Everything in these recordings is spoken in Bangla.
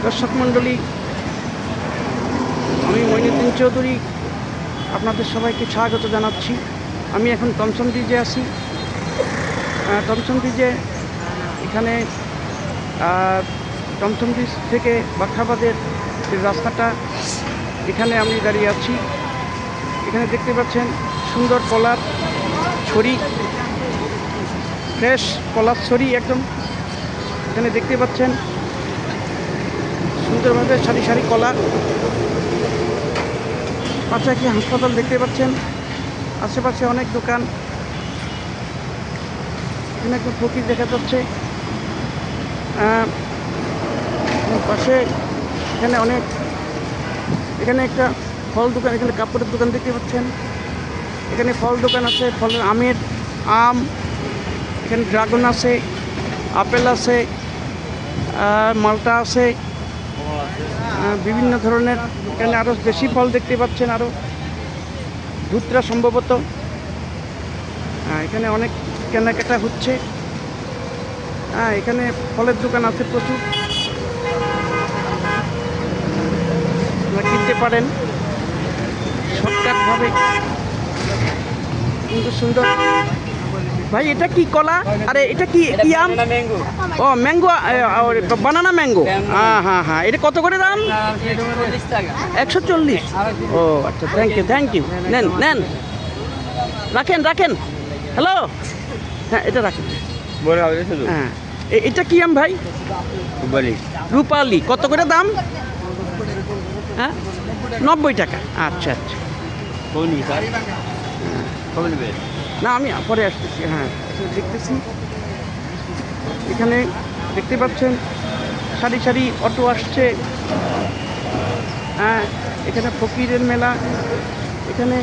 দর্শক মণ্ডলী, আমি মঈনুদ্দিন চৌধুরী আপনাদের সবাইকে স্বাগত জানাচ্ছি। আমি এখন টমসন ব্রিজে আছি। টমসন ব্রিজে এখানে টমসন ব্রিজ থেকে বাখাবাদের যে রাস্তাটা, এখানে আমি দাঁড়িয়ে আছি। এখানে দেখতে পাচ্ছেন সুন্দর কলার ছড়ি, ফ্রেশ কলার ছড়ি একদম। এখানে দেখতে পাচ্ছেন সুন্দরভাবে সারি সারি কলা। পাশে একটি হাসপাতাল দেখতে পাচ্ছেন, আশেপাশে অনেক দোকান। এখানে একটু ফকির দেখা যাচ্ছে। পাশে এখানে এখানে একটা ফল দোকান, এখানে কাপড়ের দোকান দেখতে পাচ্ছেন। এখানে ফল দোকান আছে, ফলের আম, এখানে ড্রাগন আছে, আপেল আছে, মালটা আছে, বিভিন্ন ধরনের। এখানে আরও বেশি ফল দেখতে পাচ্ছেন, আরও ধুতরা সম্ভবত। এখানে অনেক কেনাকাটা হচ্ছে। এখানে ফলের দোকান আছে প্রচুর, কিনতে পারেন শর্টকাটভাবে। কিন্তু সুন্দর। ভাই এটা কি কলা? আরে এটা কি আম? ও ম্যাঙ্গো, বানানা ম্যাঙ্গো। হ্যাঁ, এটা কত করে দাম? 140। ও আচ্ছা, থ্যাংক ইউ। নেন, রাখেন। হ্যালো, হ্যাঁ এটা রাখেন। হ্যাঁ, এটা কি আম ভাই? রূপালি। কত করে দাম? হ্যাঁ, 90 টাকা। আচ্ছা। না, আমি পরে আসতেছি। হ্যাঁ, দেখতেছি। এখানে দেখতে পাচ্ছেন সারি সারি অটো আসছে। এখানে ফকিরের মেলা। এখানে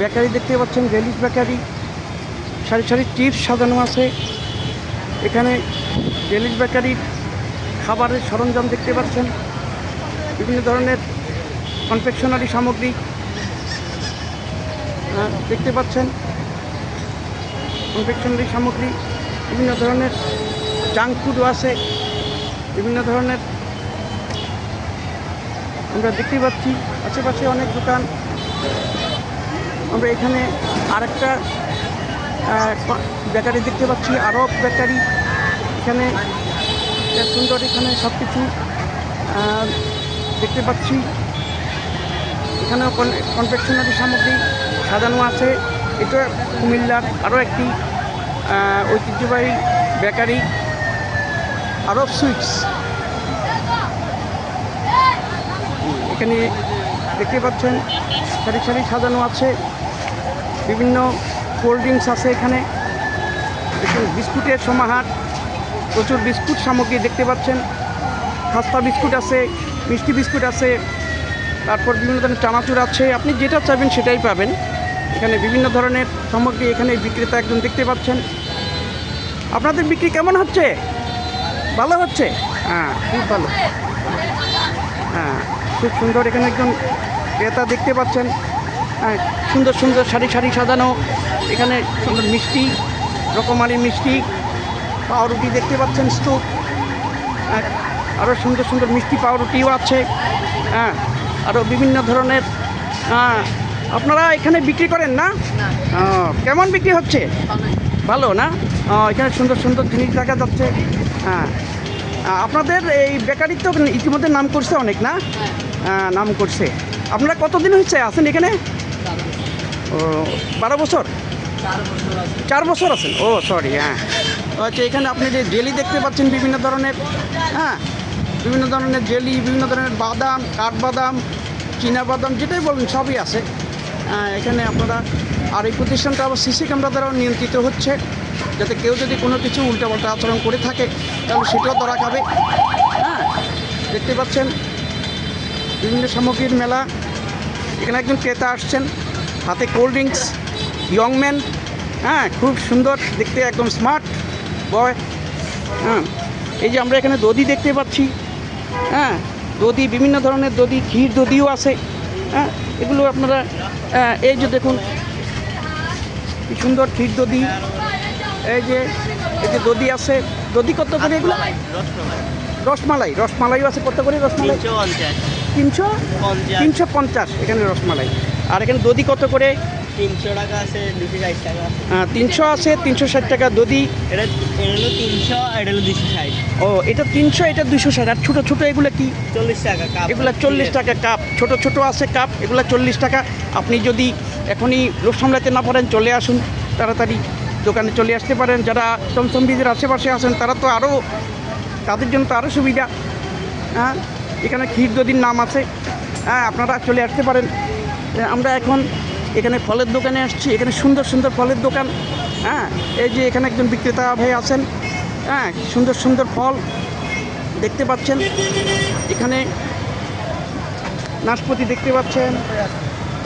বেকারি দেখতে পাচ্ছেন, রেলিশ বেকারি। সারি সারি চিপস সাজানো আছে। এখানে রেলিশ বেকারির খাবারের সরঞ্জাম দেখতে পাচ্ছেন, বিভিন্ন ধরনের কনফেকশনারি সামগ্রী দেখতে পাচ্ছেন। কনফেকশনারি সামগ্রী, বিভিন্ন ধরনের জাঙ্ক ফুডও আছে, বিভিন্ন ধরনের আমরা দেখতে পাচ্ছি। আশেপাশে অনেক দোকান। আমরা এখানে আরেকটা বেকারি দেখতে পাচ্ছি, আরব বেকারি। এখানে সুন্দর, এখানে সব কিছু দেখতে পাচ্ছি। এখানেও কনফেকশনারি সামগ্রী সাজানো আছে। এটা কুমিল্লার আরও একটি ঐতিহ্যবাহী বেকারি, আরব সুইটস। এখানে দেখতে পাচ্ছেন সারি সারি সাজানো আছে, বিভিন্ন কোল্ড ড্রিঙ্কস আছে। এখানে বিস্কুটের সমাহার, প্রচুর বিস্কুট সামগ্রী দেখতে পাচ্ছেন। খাস্তা বিস্কুট আছে, মিষ্টি বিস্কুট আছে, তারপর বিভিন্ন ধরনের চানাচুর আছে। আপনি যেটা চাইবেন সেটাই পাবেন। এখানে বিভিন্ন ধরনের সামগ্রী এখানে বিক্রেতা একজন দেখতে পাচ্ছেন। আপনাদের বিক্রি কেমন হচ্ছে? ভালো হচ্ছে? হ্যাঁ, খুব ভালো। হ্যাঁ, খুব সুন্দর। এখানে একজন ক্রেতা দেখতে পাচ্ছেন। হ্যাঁ, সুন্দর সুন্দর সারি সারি সাজানো। এখানে সুন্দর মিষ্টি, রকমারি মিষ্টি, পাউরুটি দেখতে পাচ্ছেন, স্তূপ। আরও সুন্দর সুন্দর মিষ্টি পাউরুটিও আছে। হ্যাঁ, আরও বিভিন্ন ধরনের। আপনারা এখানে বিক্রি করেন না? কেমন বিক্রি হচ্ছে? ভালো না? এখানে সুন্দর সুন্দর জিনিস দেখা যাচ্ছে। হ্যাঁ, আপনাদের এই বেকারি তো ইতিমধ্যে নাম করছে অনেক, না? নাম করছে। আপনারা কতদিন হচ্ছে আছেন এখানে? 12 বছর? 4 বছর আছেন? ও সরি। হ্যাঁ, আচ্ছা। এখানে আপনি যে জেলি দেখতে পাচ্ছেন বিভিন্ন ধরনের। হ্যাঁ, বিভিন্ন ধরনের জেলি, বিভিন্ন ধরনের বাদাম, কাঠবাদাম, চীনাবাদাম, যেটাই বলবেন সবই আছে এখানে আপনারা। আর এই প্রতিষ্ঠানটা আবার সিসি ক্যামেরা দ্বারাও নিয়ন্ত্রিত হচ্ছে, যাতে কেউ যদি কোনো কিছু উল্টাপাল্টা আচরণ করে থাকে তাহলে সেটাও ধরা খাবে। হ্যাঁ, দেখতে পাচ্ছেন বিভিন্ন সামগ্রীর মেলা। এখানে একজন ক্রেতা আসছেন, হাতে কোল্ড ড্রিঙ্কস, ইয়ংম্যান। হ্যাঁ, খুব সুন্দর দেখতে, একদম স্মার্ট বয়। হ্যাঁ, এই যে আমরা এখানে দধি দেখতে পাচ্ছি। হ্যাঁ, দধি, বিভিন্ন ধরনের দধি, ক্ষীর দধিও আছে। হ্যাঁ, এগুলো আপনারা এই যে দেখুন কি সুন্দর ক্ষীর দধি। এই যে দধি আছে। দধি কত করে এগুলো? রসমালাইও আছে। কত করে রসমালাই? 300 350 এখানে রসমালাই। আর এখানে দধি কত করে? 300 টাকা আছে, 260 টাকা আছে। 300 আছে, 360 টাকা দধি। এটা হলো 300 আর এটা হলো 260। ও, এটা 300, এটা 260। আর ছোটো ছোটো এগুলো কি? 40 টাকা কাপ। এগুলো 40 টাকা কাপ। ছোট ছোট আছে কাপ, এগুলো 40 টাকা। আপনি যদি এখনই লোক সামলাতে না পারেন চলে আসুন, তাড়াতাড়ি দোকানে চলে আসতে পারেন। যারা টমটম ব্রিজের আশেপাশে আছেন তারা তো আরও, তাদের জন্য তো আরও সুবিধা। হ্যাঁ, এখানে ক্ষীর দধির নাম আছে। হ্যাঁ, আপনারা চলে আসতে পারেন। আমরা এখন এখানে ফলের দোকানে আসছি। এখানে সুন্দর সুন্দর ফলের দোকান। হ্যাঁ, এই যে এখানে একজন বিক্রেতা ভাই আছেন। হ্যাঁ, সুন্দর সুন্দর ফল দেখতে পাচ্ছেন। এখানে নাশপাতি দেখতে পাচ্ছেন,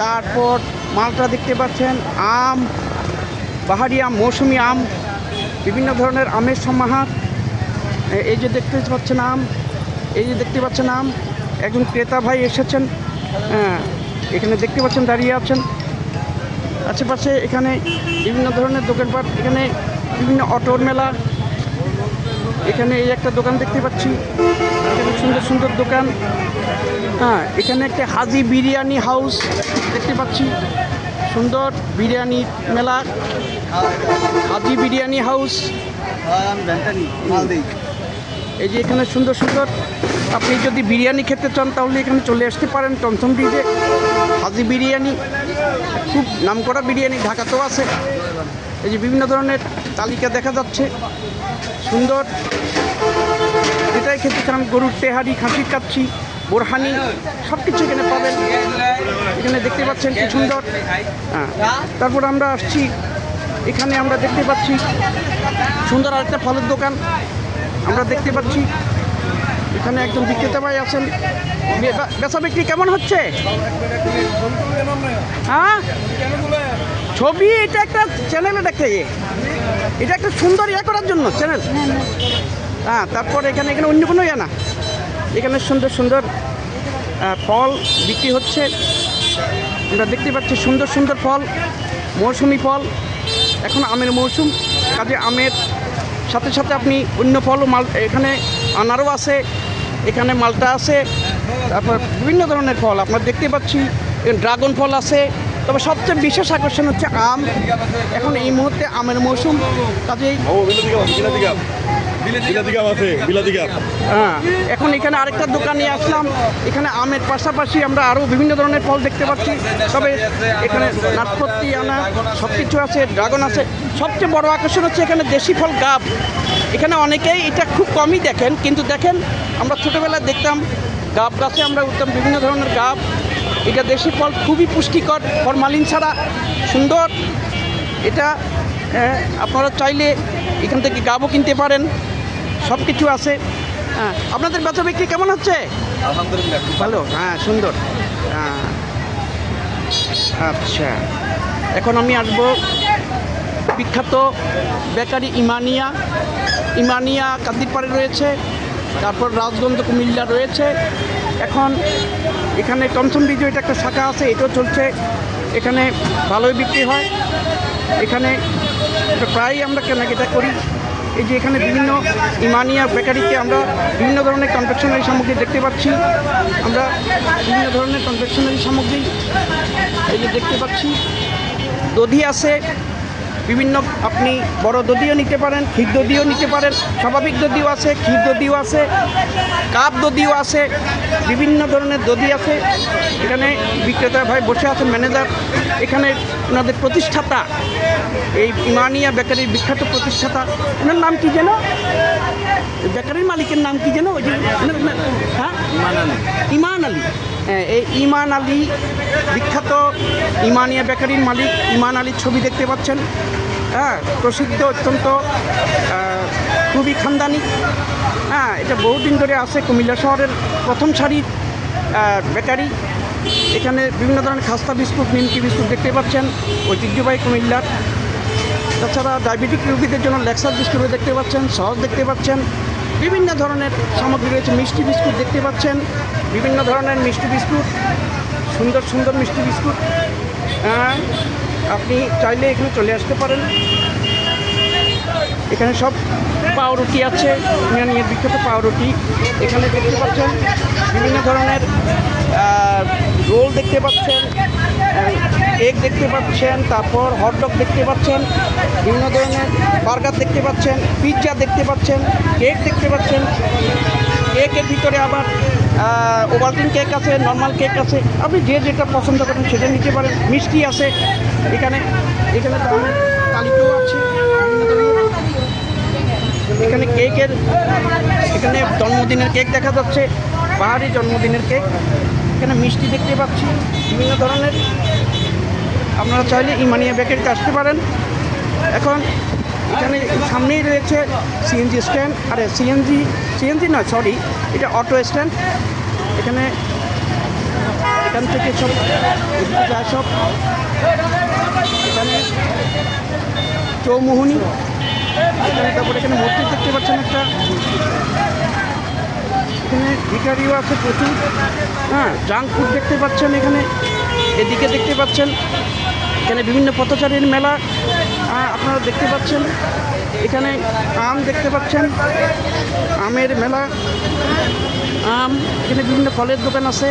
তারপর মালটা দেখতে পাচ্ছেন, আম, বাহারি আম, মৌসুমি আম, বিভিন্ন ধরনের আমের সমাহার। এই যে দেখতে পাচ্ছেন আম, এই যে দেখতে পাচ্ছেন আম। একজন ক্রেতা ভাই এসেছেন। হ্যাঁ, এখানে দেখতে পাচ্ছেন দাঁড়িয়ে আছেন। আশেপাশে এখানে বিভিন্ন ধরনের দোকানপাট, এখানে বিভিন্ন অটোর মেলা। এখানে এই একটা দোকান দেখতে পাচ্ছি, এখানে সুন্দর সুন্দর দোকান। হ্যাঁ, এখানে একটা হাজি বিরিয়ানি হাউস দেখতে পাচ্ছি, সুন্দর বিরিয়ানি মেলা, হাজি বিরিয়ানি হাউস। এই যে এখানে সুন্দর সুন্দর, আপনি যদি বিরিয়ানি খেতে চান তাহলে এখানে চলে আসতে পারেন টমটম ব্রিজে। হাজি বিরিয়ানি খুব নামকরা বিরিয়ানি, ঢাকাতেও আছে। এই যে বিভিন্ন ধরনের তালিকা দেখা যাচ্ছে, সুন্দর। যেটাই খেতে চান, গরুর তেহারি, খাসির কাচ্চি, বোরহানি, সব কিছু এখানে পাবেন। এখানে দেখতে পাচ্ছেন কি সুন্দর। হ্যাঁ, তারপর আমরা আসছি, এখানে আমরা দেখতে পাচ্ছি সুন্দর আরেকটা ফলের দোকান আমরা দেখতে পাচ্ছি। এখানে একজন বিক্রেতা ভাই আছেন। বেচা বিক্রি কেমন হচ্ছে? হ্যাঁ, ছবি এটা একটা চ্যানেলে দেখতে, এটা একটা সুন্দর ইয়ে করার জন্য চ্যানেল। হ্যাঁ, তারপর এখানে অন্য কোনো ইয়ে না, এখানে সুন্দর সুন্দর ফল বিক্রি হচ্ছে। আমরা দেখতে পাচ্ছি সুন্দর সুন্দর ফল, মৌসুমি ফল। এখন আমের মৌসুম, কাজে আমের সাথে সাথে আপনি অন্য ফলও এখানে আনারও আছে, এখানে মালটা আছে, তারপর বিভিন্ন ধরনের ফল আপনার দেখতে পাচ্ছি। ড্রাগন ফল আছে। তবে সবচেয়ে বিশেষ আকর্ষণ হচ্ছে আম। এখন এই মুহূর্তে আমের মৌসুম, কাজেই হ্যাঁ, এখন এখানে আরেকটা দোকানে আসলাম। এখানে আমের পাশাপাশি আমরা আরও বিভিন্ন ধরনের ফল দেখতে পাচ্ছি। তবে এখানে নাশপাতি, আনা সব কিছু আছে, ড্রাগন আছে। সবচেয়ে বড় আকর্ষণ হচ্ছে এখানে দেশি ফল গাব। এখানে অনেকেই এটা খুব কমই দেখেন, কিন্তু দেখেন আমরা ছোটোবেলায় দেখতাম গাব গাছে আমরা উঠতাম, বিভিন্ন ধরনের গাব। এটা দেশি ফল, খুবই পুষ্টিকর, ফরমালিন ছাড়া, সুন্দর। এটা আপনারা চাইলে এখান থেকে গাবও কিনতে পারেন, সব কিছু আছে। হ্যাঁ, আপনাদের বেচা বিক্রি কেমন হচ্ছে? আলহামদুলিল্লাহ ভালো। হ্যাঁ, সুন্দর। আচ্ছা, এখন আমি আসবো বিখ্যাত বেকারি ইমানিয়া কান্দিরপাড়ে রয়েছে, তারপর রাজগঞ্জ কুমিল্লা রয়েছে। এখন এখানে টমটম ব্রিজে এটা একটা শাখা আছে, এটাও চলছে। এখানে ভালোই বিক্রি হয়। এখানে প্রায়ই আমরা কেনাকাটা করি। এই যে এখানে বিভিন্ন ইমানিয়া বেকারিতে আমরা বিভিন্ন ধরনের কনফেকশনারি সামগ্রী দেখতে পাচ্ছি। আমরা বিভিন্ন ধরনের কনফেকশনারি সামগ্রী এই যে দেখতে পাচ্ছি। দধি আছে বিভিন্ন, আপনি বড় দধিও নিতে পারেন, ক্ষীর দধিও নিতে পারেন, স্বাভাবিক দধিও আছে, ক্ষীর দধিও আছে, কাপ দধিও আছে, বিভিন্ন ধরনের দধি আছে। এখানে বিক্রেতা ভাই বসে আছেন, ম্যানেজার। এখানে ওনাদের প্রতিষ্ঠাতা, এই ইমানিয়া বেকারির বিখ্যাত প্রতিষ্ঠাতা, ওনার নাম কি যেন? বেকারির মালিকের নাম কি যেন? ওই যে হ্যাঁ, ইমান আলী। এই ইমান আলী, বিখ্যাত ইমানিয়া বেকারির মালিক ইমান আলীর ছবি দেখতে পাচ্ছেন। হ্যাঁ, প্রসিদ্ধ, অত্যন্ত খুবই খানদানি। হ্যাঁ, এটা বহুদিন ধরে আছে, কুমিল্লা শহরের প্রথম সারির বেকারি। এখানে বিভিন্ন ধরনের খাস্তা বিস্কুট, নিমকি বিস্কুট দেখতে পাচ্ছেন, ঐতিহ্যবাহী কুমিল্লার। তাছাড়া ডায়াবেটিক রোগীদের জন্য লেক্সার বিস্কুটও দেখতে পাচ্ছেন, সস দেখতে পাচ্ছেন, বিভিন্ন ধরনের সামগ্রী রয়েছে। মিষ্টি বিস্কুট দেখতে পাচ্ছেন, বিভিন্ন ধরনের মিষ্টি বিস্কুট, সুন্দর সুন্দর মিষ্টি বিস্কুট। আপনি চাইলে এখানে চলে আসতে পারেন। এখানে সব পাউরুটি আছে, ইরানিয়ার বিখ্যাত পাউরুটি। এখানে দেখতে পাচ্ছেন বিভিন্ন ধরনের রোল দেখতে পাচ্ছেন, কেক দেখতে পাচ্ছেন, তারপর হটডগ দেখতে পাচ্ছেন, বিভিন্ন ধরনের বার্গার দেখতে পাচ্ছেন, পিৎজা দেখতে পাচ্ছেন, কেক দেখতে পাচ্ছেন। কেকের ভিতরে আবার ওভালটিন কেক আছে, নর্মাল কেক আছে, আপনি যে যেটা পছন্দ করেন সেটা নিতে পারেন। মিষ্টি আছে এখানে, এখানে দামের তালিকাও আছে বিভিন্ন ধরনের। এখানে কেকের, এখানে জন্মদিনের কেক দেখা যাচ্ছে, বাহারি জন্মদিনের কেক। এখানে মিষ্টি দেখতে পাচ্ছি বিভিন্ন ধরনের। আপনারা চাইলে ইমানিয়া বেকারিতে আসতে পারেন। এখন এখানে সামনেই রয়েছে সিএনজি স্ট্যান্ড, আরে সিএনজি নয়, সরি, এটা অটো স্ট্যান্ড। এখানে এখান থেকে সব এদিকে যায় সব। এখানে চৌমুহনী, এখানে তারপরে এখানে মসজিদ দেখতে পাচ্ছেন একটা। এখানে ভিকারিও আছে প্রচুর, হ্যাঁ, জাঙ্ক ফুড দেখতে পাচ্ছেন এখানে। এদিকে দেখতে পাচ্ছেন এখানে বিভিন্ন পথচারীর মেলা আপনারা দেখতে পাচ্ছেন। এখানে আম দেখতে পাচ্ছেন, আমের মেলা, আম। এখানে বিভিন্ন ফলের দোকান আছে,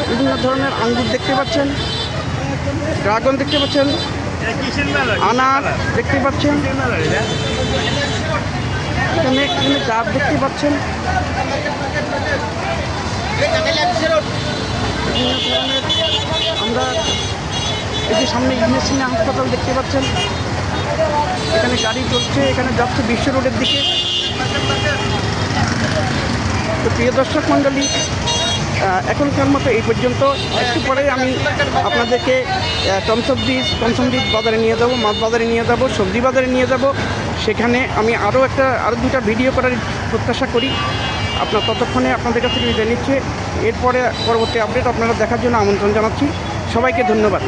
বিভিন্ন ধরনের আঙ্গুর দেখতে পাচ্ছেন, ড্রাগন দেখতে পাচ্ছেন, আনার দেখতে পাচ্ছেন। এখানে এখানে জার দেখতে পাচ্ছেন। বিভিন্ন ধরনের আমরা এই যে সামনে ইউনিভার্সিটি হাসপাতাল দেখতে পাচ্ছেন। এখানে গাড়ি চলছে, এখানে যাচ্ছে বিশ্ব রোডের দিকে। তো প্রিয় দর্শক মণ্ডলী, এখনকার মতো এই পর্যন্ত। একটু পরে আমি আপনাদেরকে টমসম ব্রিজ বাজারে নিয়ে যাব, মাছ বাজারে নিয়ে যাব, সবজি বাজারে নিয়ে যাব। সেখানে আমি আরও দুটা ভিডিও করার প্রত্যাশা করি। ততক্ষণে আপনাদের কাছ থেকে বিদায় নিচ্ছে। এরপরে পরবর্তী আপডেট আপনারা দেখার জন্য আমন্ত্রণ জানাচ্ছি। সবাইকে ধন্যবাদ।